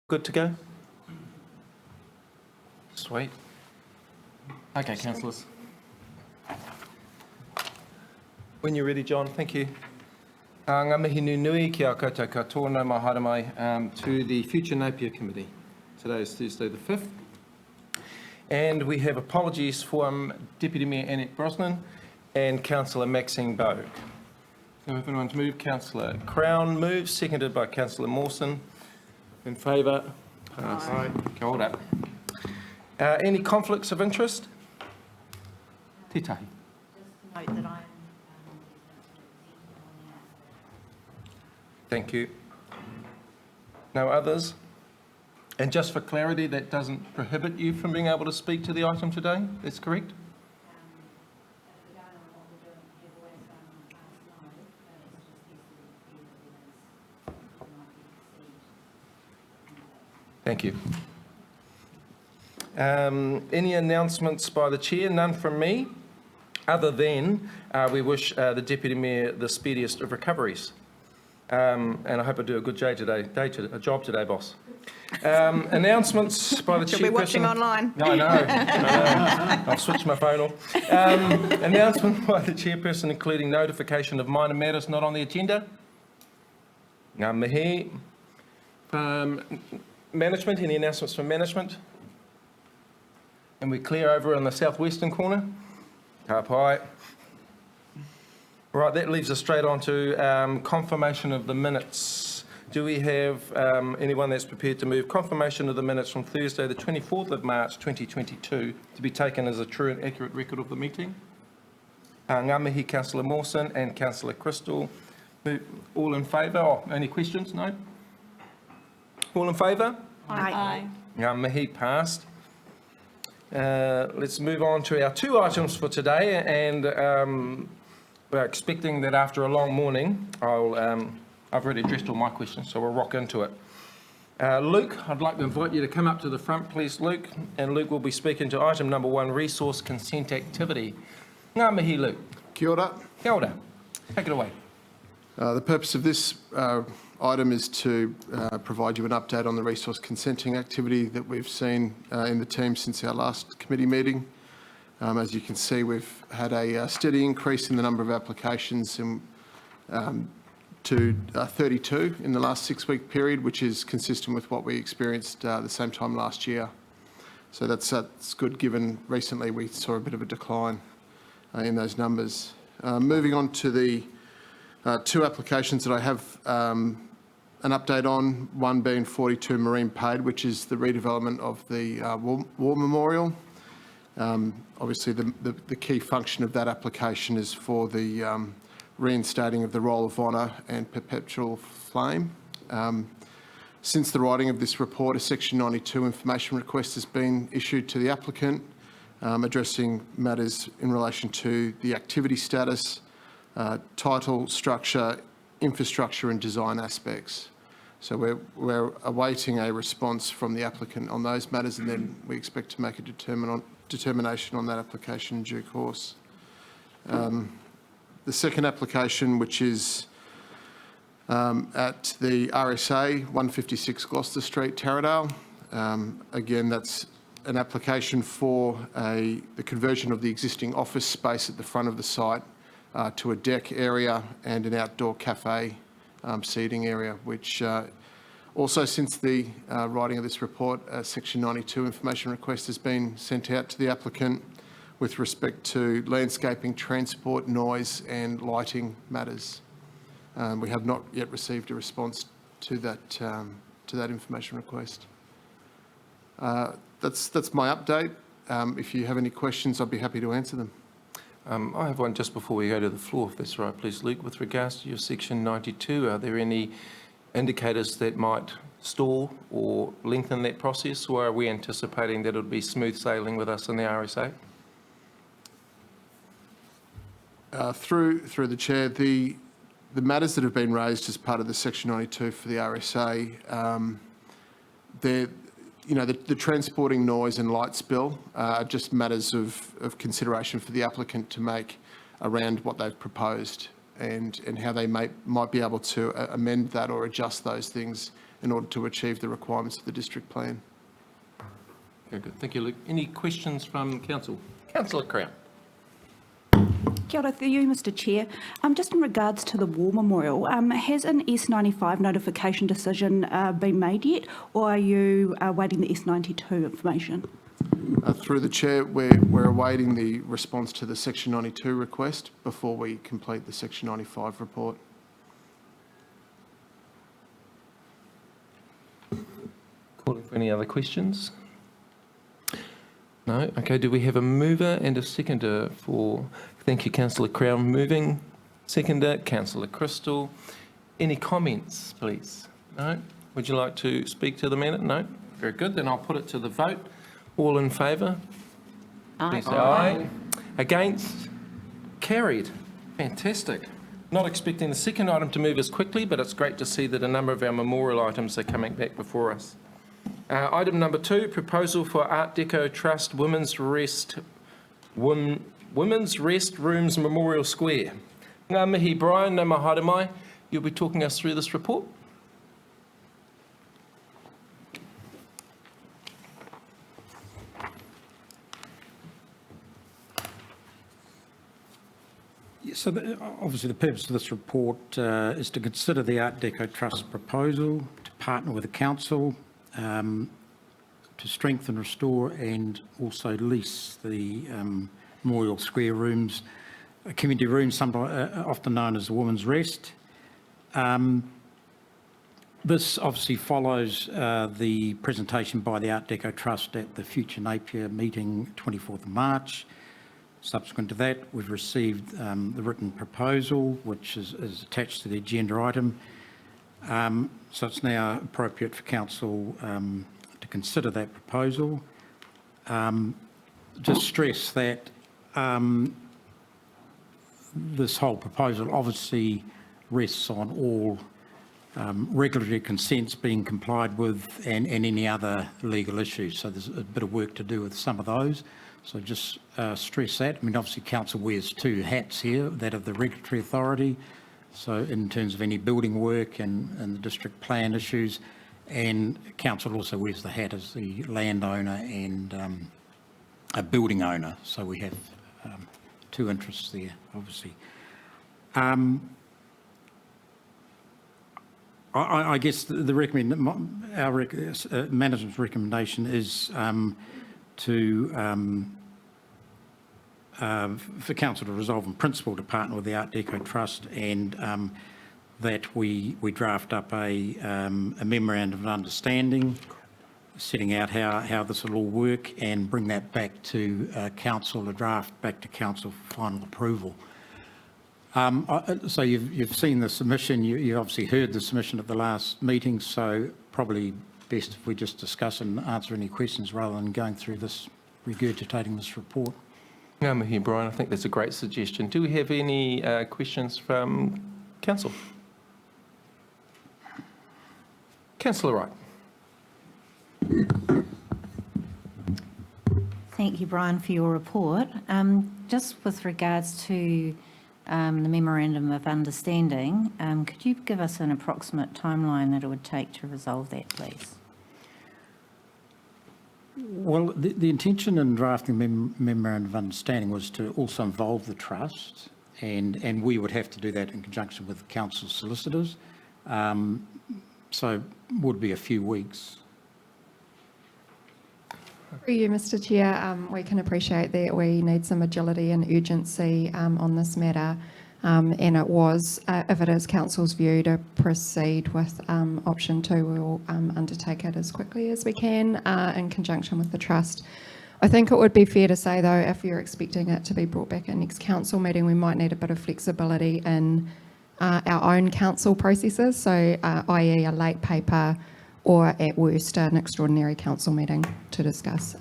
Good to go? Sweet. Okay, councillors. When you're ready, John, thank you. Ngā mihi nui ki a koutou katoa no mahara mai to the Future Napier Committee. Today is Thursday the 5th. And we have apologies for Deputy Mayor Annette Brosnan and Councillor Maxine Bogue. So if anyone's moved, Councillor Crown moves, seconded by Councillor Mawson. In favour? Aye. Kia ora. Any conflicts of interest? Te tahi. Just to note that I'm Thank you. No others? And just for clarity, that doesn't prohibit you from being able to speak to the item today? That's correct? Thank you. Any announcements by the Chair? None from me, other than we wish the Deputy Mayor the speediest of recoveries. And I hope I do a good job today, boss. Announcements by the Chairperson. You'll be watching online. No, I know. I've switched my phone off. Announcement by the Chairperson, including notification of minor matters not on the agenda. Ngā mihi. Management, any announcements from management? And we're clear over in the southwestern corner. Ka pai. Right, that leaves us straight on to confirmation of the minutes. Do we have anyone that's prepared to move confirmation of the minutes from Thursday the 24th of March 2022 to be taken as a true and accurate record of the meeting? Ngā mihi, Councillor Mawson and Councillor Crystal. All in favour? Oh, any questions? No? All in favour? Aye. Ngā mihi, passed. Let's move on to our two items for today, and we're expecting that after a long morning, I've already addressed all my questions, so we'll rock into it. Luke, I'd like to invite you to come up to the front, please, Luke. And Luke will be speaking to item number 1, resource consent activity. Ngā mihi, Luke. Kia ora. Kia ora. Take it away. The purpose of this item is to provide you an update on the resource consenting activity that we've seen in the team since our last committee meeting. As you can see, we've had a steady increase in the number of applications to 32 in the last 6-week period, which is consistent with what we experienced the same time last year. So that's good, given recently we saw a bit of a decline in those numbers. Moving on to the two applications that I have an update on, one being 42 Marine Paid, which is the redevelopment of the War Memorial. Obviously, the key function of that application is for the reinstating of the Roll of Honour and Perpetual Flame. Since the writing of this report, a Section 92 information request has been issued to the applicant, addressing matters in relation to the activity status, title, structure, infrastructure and design aspects. So we're awaiting a response from the applicant on those matters, and then we expect to make a determination on that application in due course. The second application, which is at the RSA 156 Gloucester Street, Taradale. Again, that's an application for the conversion of the existing office space at the front of the site to a deck area and an outdoor cafe seating area, which also, since the writing of this report, a Section 92 information request has been sent out to the applicant with respect to landscaping, transport, noise and lighting matters. We have not yet received a response to that information request. That's my update. If you have any questions, I'd be happy to answer them. I have one just before we go to the floor, if that's right, please, Luke. With regards to your Section 92, are there any indicators that might stall or lengthen that process, or are we anticipating that it'll be smooth sailing with us in the RSA? Through the Chair, the matters that have been raised as part of the Section 92 for the RSA, the transporting noise and light spill are just matters of consideration for the applicant to make around what they've proposed and how they might be able to amend that or adjust those things in order to achieve the requirements of the district plan. Very good. Thank you, Luke. Any questions from council? Councillor Crown. Kia ora to you, Mr Chair. Just in regards to the War Memorial, has an S95 notification decision been made yet, or are you awaiting the S92 information? Through the Chair, we're awaiting the response to the Section 92 request before we complete the Section 95 report. Calling for any other questions? No? Okay, do we have a mover and a seconder for, thank you, Councillor Crown moving, seconder, Councillor Crystal. Any comments, please? No? Would you like to speak to the matter? No? Very good, then I'll put it to the vote. All in favour? Please say aye. Against? Carried. Fantastic. Not expecting the second item to move as quickly, but it's great to see that a number of our memorial items are coming back before us. Item number 2, proposal for Art Deco Trust Women's Rest Rooms Memorial Square. Ngā mihi Brian, no mahara mai. You'll be talking us through this report. So obviously the purpose of this report is to consider the Art Deco Trust proposal to partner with the council to strengthen, restore and also lease the Memorial Square rooms, community rooms, often known as the Women's Rest. This obviously follows the presentation by the Art Deco Trust at the Future Napier meeting 24th of March. Subsequent to that, we've received the written proposal, which is attached to the agenda item. So it's now appropriate for council to consider that proposal. Just stress that this whole proposal obviously rests on all regulatory consents being complied with and any other legal issues. So there's a bit of work to do with some of those. So just stress that. I mean, obviously council wears two hats here, that of the regulatory authority, so in terms of any building work and the district plan issues, and council also wears the hat as the landowner and a building owner. So we have two interests there, obviously. I guess our management's recommendation is for council to resolve in principle to partner with the Art Deco Trust, and that we draft up a memorandum of understanding setting out how this will all work and bring that back to council, a draft back to council for final approval. So you've seen the submission, you obviously heard the submission at the last meeting, so probably best if we just discuss and answer any questions rather than going through this, regurgitating this report. Ngā mihi Brian, I think that's a great suggestion. Do we have any questions from council? Councillor Wright. Thank you, Brian, for your report. Just with regards to the Memorandum of Understanding, could you give us an approximate timeline that it would take to resolve that, please? Well, the intention in drafting the Memorandum of Understanding was to also involve the trust, and we would have to do that in conjunction with council solicitors. So would be a few weeks. Through you, Mr Chair, we can appreciate that we need some agility and urgency on this matter, and it was, if it is council's view to proceed with option 2, we will undertake it as quickly as we can in conjunction with the trust. I think it would be fair to say though, if you're expecting it to be brought back in next council meeting, we might need a bit of flexibility in our own council processes, so i.e. a late paper, or at worst an extraordinary council meeting to discuss.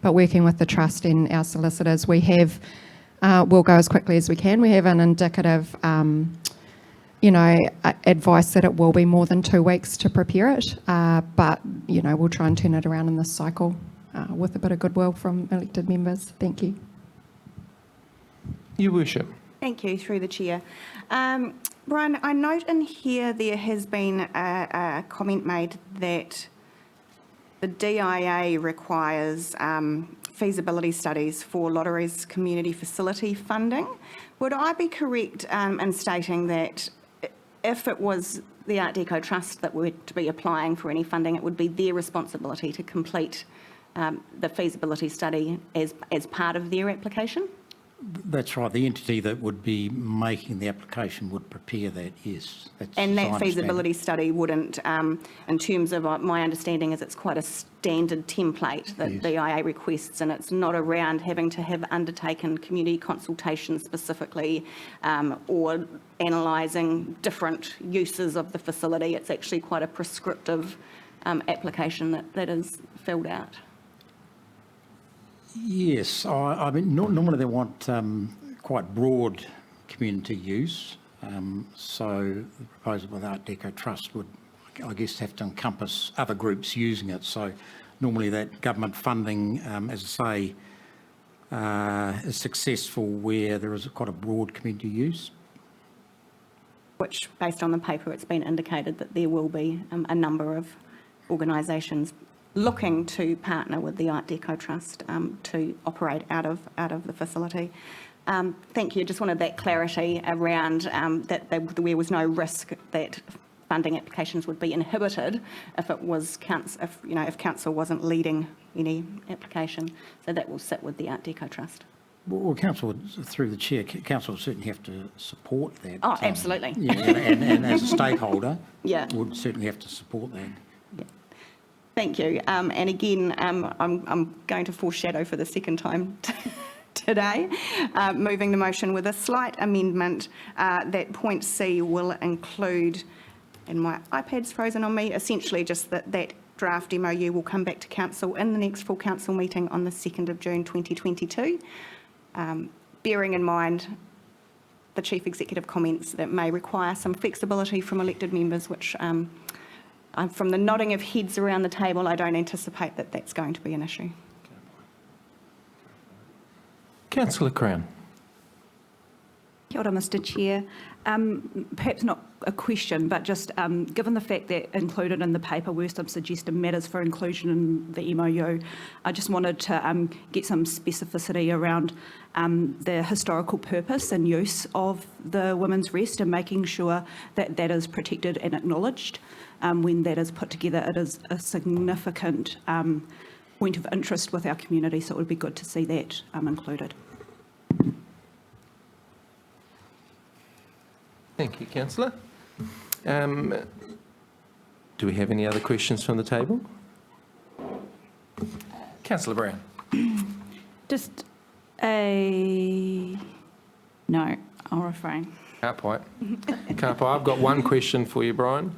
But working with the trust and our solicitors, we have, we'll go as quickly as we can. We have an indicative, advice that it will be more than 2 weeks to prepare it, but, we'll try and turn it around in this cycle with a bit of goodwill from elected members. Thank you. Your Worship. Thank you, through the Chair. Brian, I note in here there has been a comment made that the DIA requires feasibility studies for lotteries community facility funding. Would I be correct in stating that if it was the Art Deco Trust that were to be applying for any funding, it would be their responsibility to complete the feasibility study as part of their application? That's right. The entity that would be making the application would prepare that, yes. And that feasibility study wouldn't, in terms of my understanding is it's quite a standard template that the IA requests, and it's not around having to have undertaken community consultation specifically or analysing different uses of the facility. It's actually quite a prescriptive application that is filled out. Yes, I mean, normally they want quite broad community use. So the proposal with Art Deco Trust would, I guess, have to encompass other groups using it. So normally that government funding, as I say, is successful where there is quite a broad community use. Which, based on the paper, it's been indicated that there will be a number of organisations looking to partner with the Art Deco Trust to operate out of the facility. Thank you. Just wanted that clarity around that there was no risk that funding applications would be inhibited if it was if council wasn't leading any application. So that will sit with the Art Deco Trust. Well, council, through the chair, council would certainly have to support that. Oh, absolutely. Yeah, and as a stakeholder, yeah, would certainly have to support that. Yeah. Thank you. And again, I'm going to foreshadow for the second time today, moving the motion with a slight amendment that point C will include, and my iPad's frozen on me, essentially just that draft MOU will come back to council in the next full council meeting on the 2nd of June 2022, bearing in mind the Chief Executive comments that may require some flexibility from elected members, which from the nodding of heads around the table, I don't anticipate that that's going to be an issue. Councillor Crown. Kia ora, Mr Chair. Perhaps not a question, but just given the fact that included in the paper were some suggested matters for inclusion in the MOU, I just wanted to get some specificity around the historical purpose and use of the women's rest and making sure that that is protected and acknowledged. When that is put together, it is a significant point of interest with our community, so it would be good to see that included. Thank you, Councillor. Do we have any other questions from the table? Councillor Brown. Just no, I'll refrain. Can't quite. I've got one question for you, Brian.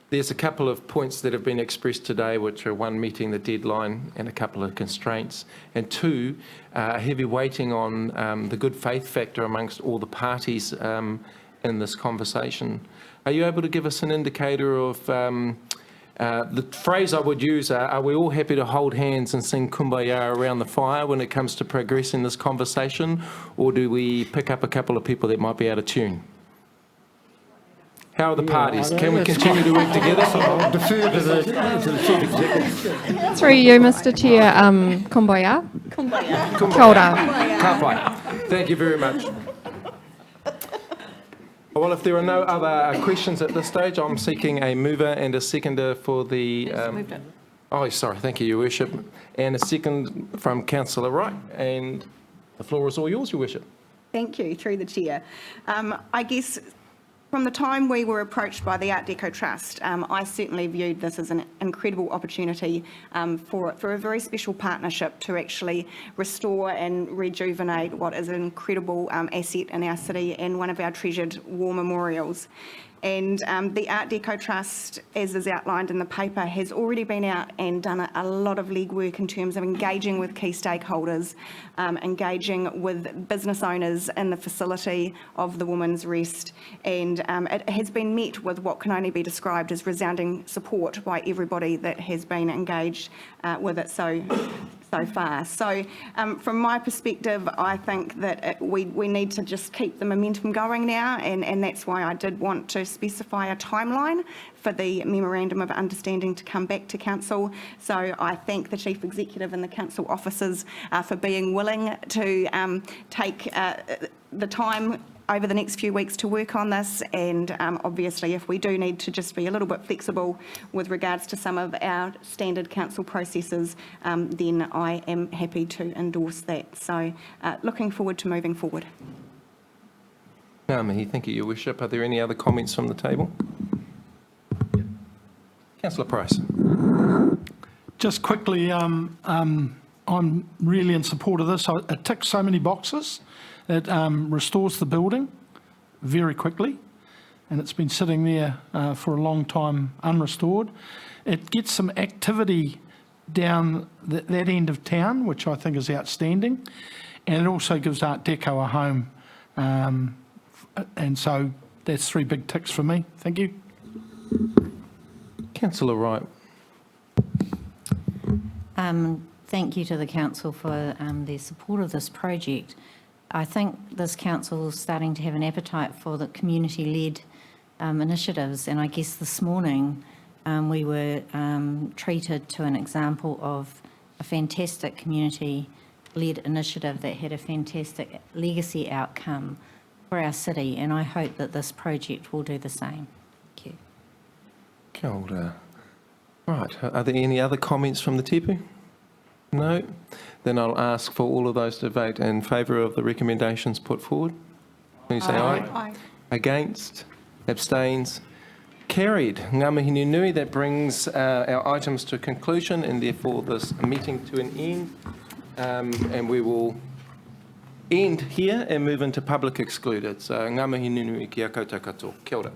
There's a couple of points that have been expressed today, which are one, meeting the deadline and a couple of constraints, and two, heavy weighting on the good faith factor amongst all the parties in this conversation. Are you able to give us an indicator of the phrase I would use, are we all happy to hold hands and sing Kumbaya around the fire when it comes to progressing this conversation, or do we pick up a couple of people that might be out of tune? How are the parties? Can we continue to work together? I'll defer to the Chief Executive. Through you, Mr Chair, Kumbaya. Kumbaya. Kia ora. Kapai. Thank you very much. Well, if there are no other questions at this stage, I'm seeking a mover and a seconder for the... Oh, sorry. Thank you, Your Worship. And a second from Councillor Wright. And the floor is all yours, Your Worship. Thank you, through the chair. I guess from the time we were approached by the Art Deco Trust, I certainly viewed this as an incredible opportunity for a very special partnership to actually restore and rejuvenate what is an incredible asset in our city and one of our treasured war memorials. And the Art Deco Trust, as is outlined in the paper, has already been out and done a lot of legwork in terms of engaging with key stakeholders, engaging with business owners in the facility of the Women's Rest, and it has been met with what can only be described as resounding support by everybody that has been engaged with it. So so far. So from my perspective, I think that we need to just keep the momentum going now, and that's why I did want to specify a timeline for the Memorandum of Understanding to come back to Council. So I thank the Chief Executive and the Council officers for being willing to take the time over the next few weeks to work on this, and obviously if we do need to just be a little bit flexible with regards to some of our standard council processes, then I am happy to endorse that. So looking forward to moving forward. Ngā mihi, thank you, Your Worship. Are there any other comments from the table? Councillor Price. Just quickly, I'm really in support of this. It ticks so many boxes. It restores the building very quickly, and it's been sitting there for a long time unrestored. It gets some activity down that end of town, which I think is outstanding, and it also gives Art Deco a home. And so that's 3 big ticks for me. Thank you. Councillor Wright. Thank you to the council for their support of this project. I think this council is starting to have an appetite for the community-led initiatives, and I guess this morning we were treated to an example of a fantastic community-led initiative that had a fantastic legacy outcome for our city, and I hope that this project will do the same. Thank you. Kia ora. Right, are there any other comments from the tipu? No? Then I'll ask for all of those to vote in favour of the recommendations put forward. Please say aye. Aye. Against? Abstains? Carried. Ngā mihi nui, that brings our items to conclusion and therefore this meeting to an end. And we will end here and move into public excluded. So ngā mihi nui ki a koutou katoa. Kia ora.